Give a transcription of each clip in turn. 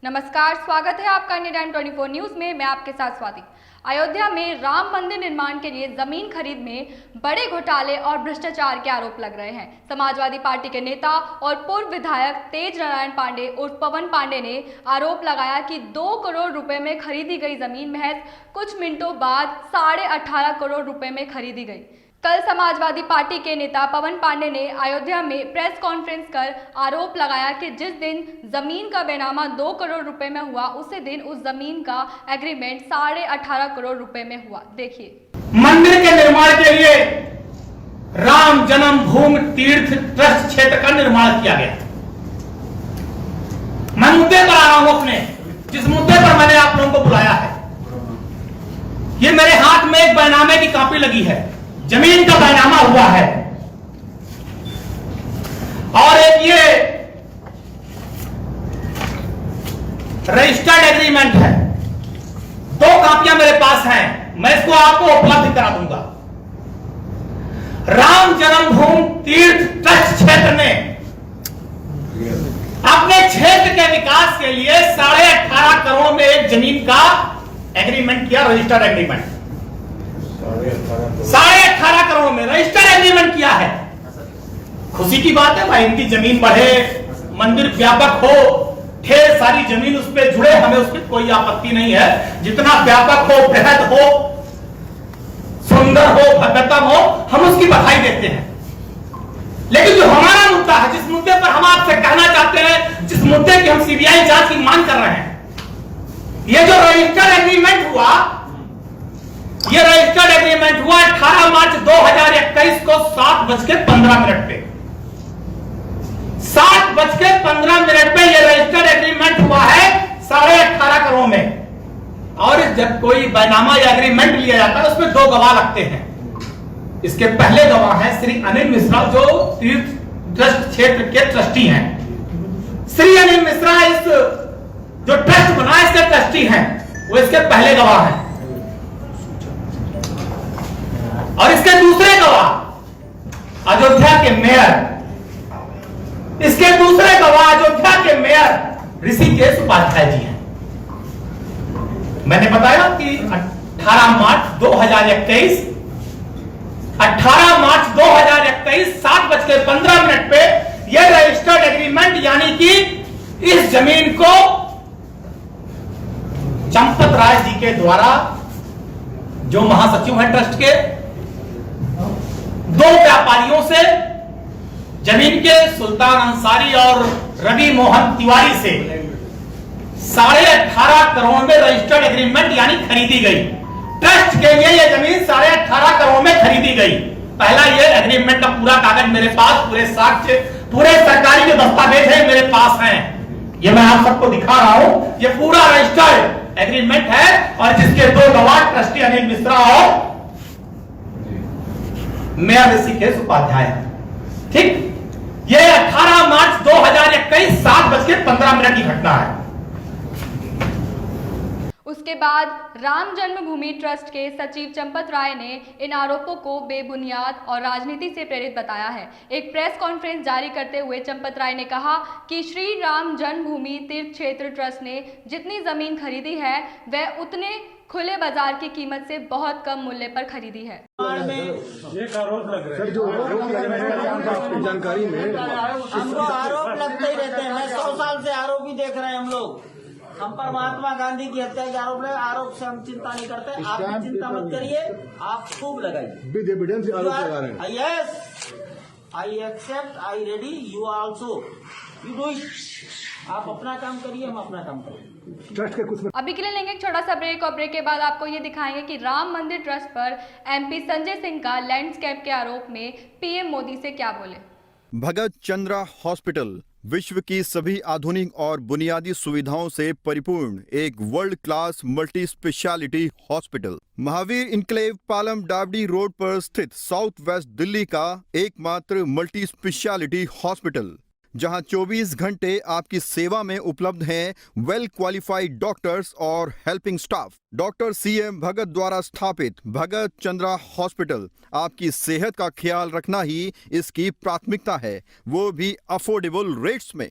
नमस्कार, स्वागत है आपका इंडिया टाइम 24 न्यूज में। मैं आपके साथ स्वाति। अयोध्या में राम मंदिर निर्माण के लिए जमीन खरीद में बड़े घोटाले और भ्रष्टाचार के आरोप लग रहे हैं। समाजवादी पार्टी के नेता और पूर्व विधायक तेज नारायण पांडे उर्फ पवन पांडे ने आरोप लगाया कि 2 करोड़ रुपए में खरीदी गई जमीन महज कुछ मिनटों बाद 18.5 करोड़ रुपए में खरीदी गई। कल समाजवादी पार्टी के नेता पवन पांडे ने अयोध्या में प्रेस कॉन्फ्रेंस कर आरोप लगाया कि जिस दिन जमीन का बेनामा 2 करोड़ रुपए में हुआ, उसी दिन उस जमीन का एग्रीमेंट 18.5 करोड़ रुपए में हुआ। देखिए। मंदिर के निर्माण के लिए राम जन्मभूमि तीर्थ ट्रस्ट क्षेत्र का निर्माण किया गया। मैं मुद्दे पर आ रहा हूं अपने, जिस मुद्दे पर मैंने आप लोगों को बुलाया है। ये मेरे हाथ में एक बैनामे की कॉपी लगी है, जमीन का बैनामा हुआ है, और एक ये रजिस्टर्ड एग्रीमेंट है। 2 कॉपियां मेरे पास हैं, मैं इसको आपको उपलब्ध करा दूंगा। राम जन्मभूमि तीर्थ ट्रस्ट क्षेत्र ने अपने क्षेत्र के विकास के लिए 18.5 करोड़ में एक जमीन का एग्रीमेंट किया, रजिस्टर्ड एग्रीमेंट। 18.5 करोड़ में रजिस्टर्ड एग्रीमेंट किया है। खुशी की बात है भाई, इनकी जमीन बढ़े, मंदिर व्यापक हो, ढेर सारी जमीन उस पर जुड़े, हमें उस पर कोई आपत्ति नहीं है। जितना व्यापक हो, बृहद हो, सुंदर हो, भव्यतम हो, हम उसकी बधाई देते हैं। लेकिन जो हमारा मुद्दा है, जिस मुद्दे पर हम आपसे कहना चाहते हैं, जिस मुद्दे की हम सीबीआई जांच की मांग कर रहे हैं, ये जो रजिस्टर्ड एग्रीमेंट हुआ, ये रजिस्टर्ड एग्रीमेंट हुआ 18 मार्च 2021 को 7:15 पे 7:15 पे ये रजिस्टर्ड एग्रीमेंट हुआ है 18.5 करोड़ में। और जब कोई बैनामा या एग्रीमेंट लिया जाता है, उसमें 2 गवाह लगते हैं। इसके पहले गवाह है श्री अनिल मिश्रा, जो तीर्थ ट्रस्ट क्षेत्र के ट्रस्टी हैं। श्री अनिल मिश्रा इस जो ट्रस्ट बना, इसके ट्रस्टी हैं, वो इसके पहले गवाह हैं। और इसके दूसरे गवाह अयोध्या के मेयर, इसके दूसरे गवाह अयोध्या के मेयर ऋषिकेश उपाध्याय जी हैं। मैंने बताया कि 18 मार्च 2021 7:15 पे यह रजिस्टर्ड एग्रीमेंट, यानी कि इस जमीन को चंपत राय जी के द्वारा, जो महासचिव हैं ट्रस्ट के, 2 व्यापारियों से, जमीन के सुल्तान अंसारी और रवि मोहन तिवारी से 18.5 करोड़ में रजिस्टर्ड एग्रीमेंट यानी खरीदी गई। ट्रस्ट के लिए यह जमीन 18.5 करोड़ में खरीदी गई। पहला यह एग्रीमेंट का पूरा कागज मेरे पास, पूरे साक्ष्य, पूरे सरकारी के दस्तावेज है मेरे पास हैं। ये मैं आप सबको दिखा रहा हूं। ये पूरा रजिस्टर्ड एग्रीमेंट है, और जिसके 2 गवाह ट्रस्टी अनिल मिश्रा और मेयर ऋषिकेश उपाध्याय। ठीक, ये 18 मार्च 2021 7:15 की घटना है। उसके बाद राम जन्मभूमि ट्रस्ट के सचिव चंपत राय ने इन आरोपों को बेबुनियाद और राजनीति से प्रेरित बताया है। एक प्रेस कॉन्फ्रेंस जारी करते हुए चंपत राय ने कहा कि श्री राम जन्मभूमि तीर्थ क्षेत्र ट्रस्ट ने जितनी जमीन खरीदी है, वह उतने खुले बाजार की कीमत से बहुत कम मूल्य पर खरीदी है। एक आरोप लग रहा है, जो जानकारी में हमको आरोप लगते ही रहते हैं। मैं 100 साल से आरोप ही देख रहे हैं हम लोग। हम पर महात्मा गांधी की हत्या के आरोप से हम चिंता नहीं करते। आप भी चिंता मत करिए, आप खूब लगाइए। विद एविडेंस आरोप लगा रहे हैं। Yes, I accept, I ready, you also, you do it. आप अपना काम करिए, हम अपना काम करेंगे। ट्रस्ट के कुछ अभी के लिए लेंगे एक छोटा सा ब्रेक, और ब्रेक के बाद आपको ये दिखाएंगे कि राम मंदिर ट्रस्ट पर एमपी संजय सिंह का लैंडस्केप के आरोप में पीएम मोदी से क्या बोले। भगत चंद्रा हॉस्पिटल विश्व की सभी आधुनिक और बुनियादी सुविधाओं से परिपूर्ण एक world class multi speciality hospital, Mahavir enclave Palam डावडी रोड पर स्थित साउथ वेस्ट दिल्ली का एकमात्र मल्टी स्पेशलिटी हॉस्पिटल, जहां 24 घंटे आपकी सेवा में उपलब्ध हैं वेल क्वालिफाइड डॉक्टर्स और हेल्पिंग स्टाफ। डॉक्टर सीएम भगत द्वारा स्थापित भगत चंद्रा हॉस्पिटल आपकी सेहत का ख्याल रखना ही इसकी प्राथमिकता है, वो भी अफोर्डेबल रेट्स में।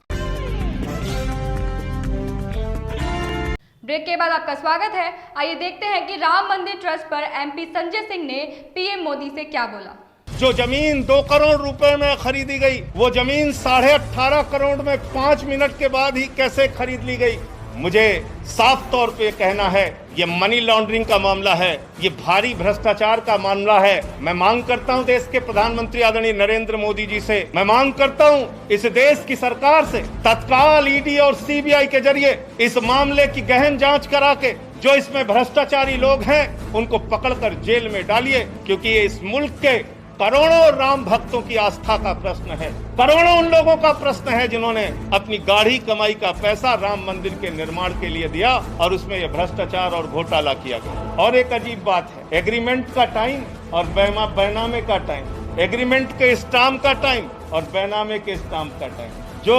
ब्रेक के बाद आपका स्वागत है। आइए देखते हैं कि राम मंदिर ट्रस्ट पर एमपी संजय सिंह ने पीएम मोदी से क्या बोला। जो जमीन 2 करोड़ रुपए में खरीदी गई, वो जमीन 18.5 करोड़ में 5 मिनट के बाद ही कैसे खरीद ली गई। मुझे साफ तौर पे कहना है, ये मनी लॉन्ड्रिंग का मामला है, ये भारी भ्रष्टाचार का मामला है। मैं मांग करता हूं देश के प्रधानमंत्री आदरणीय नरेंद्र मोदी जी से, मैं मांग करता हूं इस देश की सरकार से, तत्काल ईडी और सीबीआई के जरिए इस मामले की गहन जांच करा के जो इसमें भ्रष्टाचारी लोग हैं उनको पकड़कर जेल में डालिए, क्योंकि ये इस मुल्क के करोड़ों राम भक्तों की आस्था का प्रश्न है। करोड़ों उन लोगों का प्रश्न है जिन्होंने अपनी गाढ़ी कमाई का पैसा राम मंदिर के निर्माण के लिए दिया और उसमें यह भ्रष्टाचार और घोटाला किया गया। और एक अजीब बात है, एग्रीमेंट का टाइम और बैनामे का टाइम, एग्रीमेंट के स्टाम्प का टाइम और बैनामे के स्टाम्प का टाइम। जो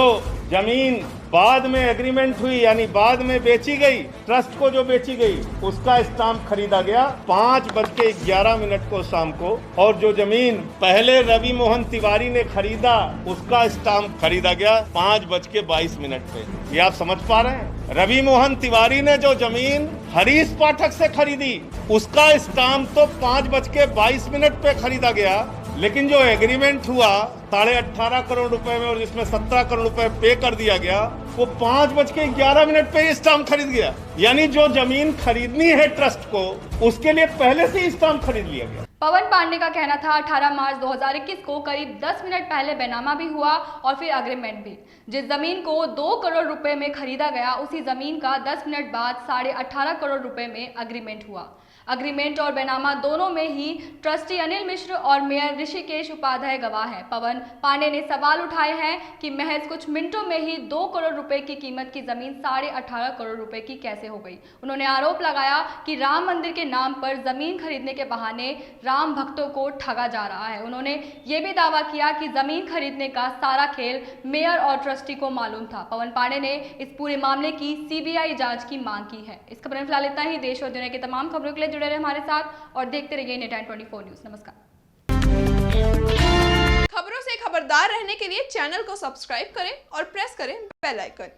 जमीन बाद में एग्रीमेंट हुई यानी बाद में बेची गई, ट्रस्ट को जो बेची गई, उसका स्टाम्प खरीदा गया 5:11 को शाम को, और जो जमीन पहले रवि मोहन तिवारी ने खरीदा उसका स्टाम्प खरीदा गया 5:22 पे। ये आप समझ पा रहे हैं? रवि मोहन तिवारी ने जो जमीन हरीश पाठक से खरीदी उसका स्टाम्प तो 5:22 पे खरीदा गया, लेकिन जो एग्रीमेंट हुआ 18.5 करोड़ रुपए में और जिसमें 17 करोड़ रुपए पे कर दिया गया, वो 5:11 पे स्टाम्प खरीद गया। यानी जो जमीन खरीदनी है ट्रस्ट को, उसके लिए पहले से स्टाम्प खरीद लिया गया। पवन पांडे का कहना था 18 मार्च 2021 को करीब 10 मिनट पहले बैनामा भी हुआ और फिर अग्रीमेंट भी। जिस जमीन को 2 करोड़ रुपए में खरीदा गया, उसी जमीन का 10 मिनट बाद 18.5 करोड़ रुपए में अग्रीमेंट हुआ। अग्रीमेंट और बैनामा दोनों में ही ट्रस्टी अनिल मिश्र और मेयर ऋषिकेश उपाध्याय गवाह हैं। पवन पांडे ने सवाल उठाए हैं कि महज कुछ मिनटों में ही 2 करोड़ रुपए की कीमत की जमीन 18.5 करोड़ रुपए की कैसे हो गई। उन्होंने आरोप लगाया कि राम मंदिर के नाम पर जमीन खरीदने के बहाने राम भक्तों को ठगा जा रहा है। उन्होंने ये भी दावा किया कि जमीन खरीदने का सारा खेल मेयर और ट्रस्टी को मालूम था। पवन पांडे ने इस पूरे मामले की सीबीआई जांच की मांग की है। इस खबर में फिलहाल इतना ही। देश और दुनिया की तमाम खबरों के लिए जुड़े रहे हमारे साथ और देखते रहिए इंडिया टाइम 24 न्यूज। नमस्कार। खबरों से खबरदार रहने के लिए चैनल को सब्सक्राइब करें और प्रेस करें बेल आइकन।